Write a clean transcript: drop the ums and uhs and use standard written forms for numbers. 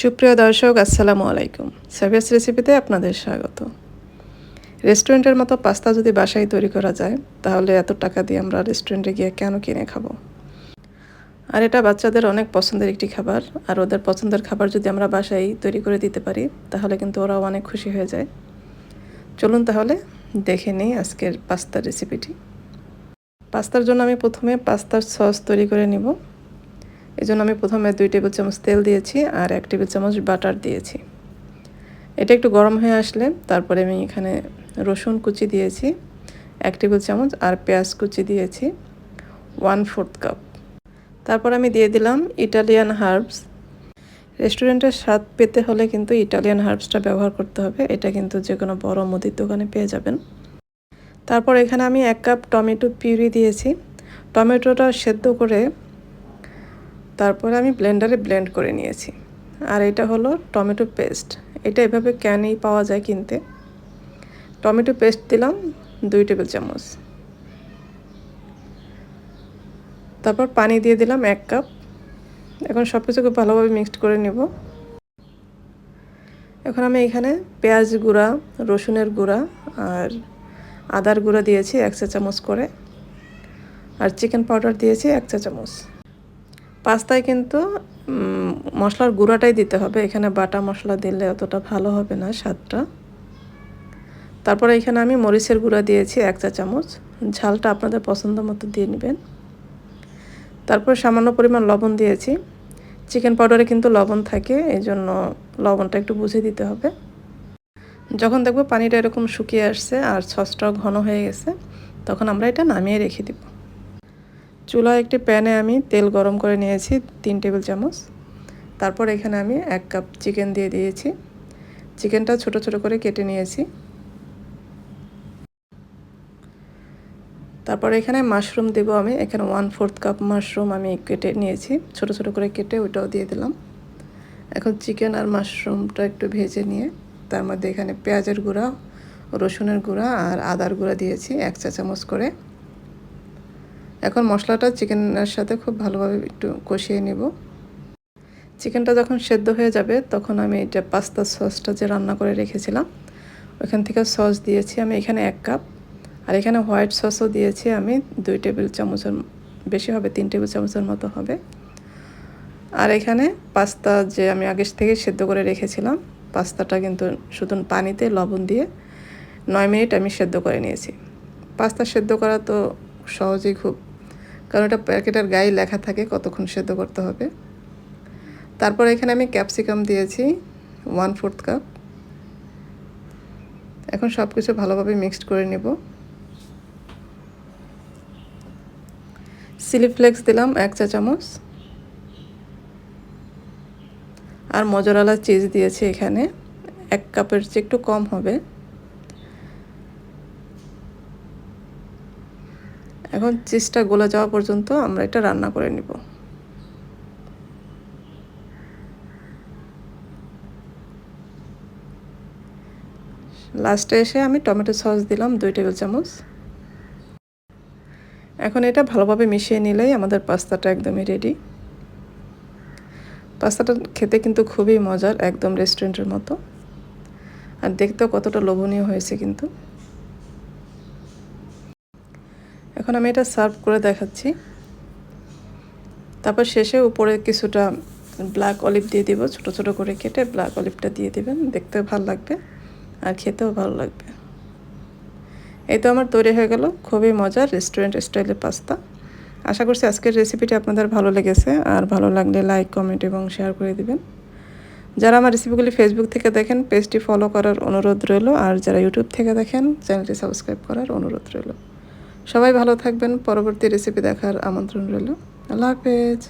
সুপ্রিয় দর্শক, আসসালামু আলাইকুম। সার্ভিস রেসিপিতে আপনাদের স্বাগত। রেস্টুরেন্টের মতো পাস্তা যদি বাসায় তৈরি করা যায়, তাহলে এত টাকা দিয়ে আমরা রেস্টুরেন্টে গিয়ে কেন কিনে খাবো? আর এটা বাচ্চাদের অনেক পছন্দের একটি খাবার। আর ওদের পছন্দের খাবার যদি আমরা বাসায় তৈরি করে দিতে পারি, তাহলে কিন্তু ওরাও অনেক খুশি হয়ে যায়। চলুন তাহলে দেখে নিই আজকের পাস্তার রেসিপিটি। পাস্তার জন্য আমি প্রথমে পাস্তার সস তৈরি করে নিব। এই জন্য আমি প্রথমে 2 টেবিল চামচ তেল দিয়েছি আর 1 টেবিল চামচ বাটার দিয়েছি। এটা একটু গরম হয়ে আসলে তারপরে আমি এখানে রসুন কুচি দিয়েছি 1 টেবিল চামচ আর পেঁয়াজ কুচি দিয়েছি 1/4 কাপ। তারপর আমি দিয়ে দিলাম ইটালিয়ান হার্বস। রেস্টুরেন্টের স্বাদ পেতে হলে কিন্তু ইটালিয়ান হার্বসটা ব্যবহার করতে হবে। এটা কিন্তু যে কোনো বড় মুদির দোকানে পেয়ে যাবেন। তারপর এখানে আমি 1 কাপ টমেটো পিউরি দিয়েছি। টমেটোটা সেদ্ধ করে তারপরে আমি ব্লেন্ডারে ব্লেন্ড করে নিয়েছি। আর এটা হলো টমেটো পেস্ট। এটা এভাবে ক্যানেই পাওয়া যায় কিনতে। টমেটো পেস্ট দিলাম 2 টেবিল চামচ। তারপর পানি দিয়ে দিলাম 1 কাপ। এখন সব কিছু খুব ভালোভাবে মিক্সড করে নেব। এখন আমি এখানে পেঁয়াজ গুঁড়া, রসুনের গুঁড়া আর আদার গুঁড়া দিয়েছি 1 চা চামচ করে, আর চিকেন পাউডার দিয়েছি 1 চা চামচ। পাস্তায় কিন্তু মশলার গুঁড়াটাই দিতে হবে। এখানে বাটা মশলা দিলে অতটা ভালো হবে না স্বাদটা। তারপরে এখানে আমি মরিচের গুঁড়া দিয়েছি 1 চা চামচ। ঝালটা আপনাদের পছন্দ মতো দিয়ে নেবেন। তারপর সামান্য পরিমাণ লবণ দিয়েছি। চিকেন পাউডারে কিন্তু লবণ থাকে, এই জন্য লবণটা একটু বুঝে দিতে হবে। যখন দেখব পানিটা এরকম শুকিয়ে আসছে আর সসটাও ঘন হয়ে গেছে, তখন আমরা এটা নামিয়ে রেখে দেব। চুলায় একটি প্যানে আমি তেল গরম করে নিয়েছি 3 টেবিল চামচ। তারপর এখানে আমি 1 কাপ চিকেন দিয়ে দিয়েছি। চিকেনটা ছোট ছোট করে কেটে নিয়েছি। তারপর এখানে মাশরুম দেব আমি। এখানে 1/4 কাপ মাশরুম আমি কেটে নিয়েছি, ছোট ছোট করে কেটে ওইটাও দিয়ে দিলাম। এখন চিকেন আর মাশরুমটা একটু ভেজে নিয়ে তার মধ্যে এখানে পেঁয়াজের গুঁড়া, রসুনের গুঁড়া আর আদার গুঁড়া দিয়েছি 1 চা চামচ করে। এখন মশলাটা চিকেনের সাথে খুব ভালোভাবে একটু কষিয়ে নেব। চিকেনটা যখন সেদ্ধ হয়ে যাবে তখন আমি এটা পাস্তা সসটা যে রান্না করে রেখেছিলাম ওখান থেকে সস দিয়েছি আমি এখানে 1 কাপ। আর এখানে হোয়াইট সসও দিয়েছি আমি 2 টেবিল চামচের বেশি হবে, 3 টেবিল চামচের মতো হবে। আর এখানে পাস্তা যে আমি আগে থেকে সেদ্ধ করে রেখেছিলাম, পাস্তাটা কিন্তু শুধু পানিতে লবণ দিয়ে 9 মিনিট আমি সেদ্ধ করে নিয়েছি। পাস্তা সেদ্ধ করা তো সহজেই খুব, কারণ এটা প্যাকেটের গায়ে লেখা থাকে কতক্ষণ সেদ্ধ করতে হবে। তারপর এখানে আমি ক্যাপসিকাম দিয়েছি 1/4 কাপ। এখন সব কিছু ভালোভাবে মিক্সড করে নেব। চিলি ফ্লেক্স দিলাম 1 চা চামচ আর মোজারেলা চিজ দিয়েছি এখানে 1 কাপের চেয়ে একটু কম হবে। এখন চিজটা গলে যাওয়া পর্যন্ত আমরা এটা রান্না করে নিব। লাস্টে এসে আমি টমেটো সস দিলাম 2 টেবিল চামচ। এখন এটা ভালোভাবে মিশিয়ে নিলেই আমাদের পাস্তাটা একদমই রেডি। পাস্তাটা খেতে কিন্তু খুবই মজার, একদম রেস্টুরেন্টের মতো, আর দেখতেও কতটা লোভনীয় হয়েছে কিন্তু। এখন আমি এটা সার্ভ করে দেখাচ্ছি। তারপর শেষে উপরে কিছুটা ব্ল্যাক অলিভ দিয়ে দিব, ছোট ছোট করে কেটে ব্ল্যাক অলিভটা দিয়ে দিবেন। দেখতে ভালো লাগবে আর খেতেও ভালো লাগবে। এই তো আমার তৈরি হয়ে গেল খুবই মজার রেস্টুরেন্ট স্টাইলের পাস্তা। আশা করছি আজকের রেসিপিটি আপনাদের ভালো লেগেছে, আর ভালো লাগলে লাইক, কমেন্ট এবং শেয়ার করে দিবেন। যারা আমার রেসিপিগুলি ফেসবুক থেকে দেখেন পেজটি ফলো করার অনুরোধ রইল, আর যারা ইউটিউব থেকে দেখেন চ্যানেলটি সাবস্ক্রাইব করার অনুরোধ রইল। সবাই ভালো থাকবেন। পরবর্তী রেসিপি দেখার আমন্ত্রণ রইল। আল্লাহ হাফেজ।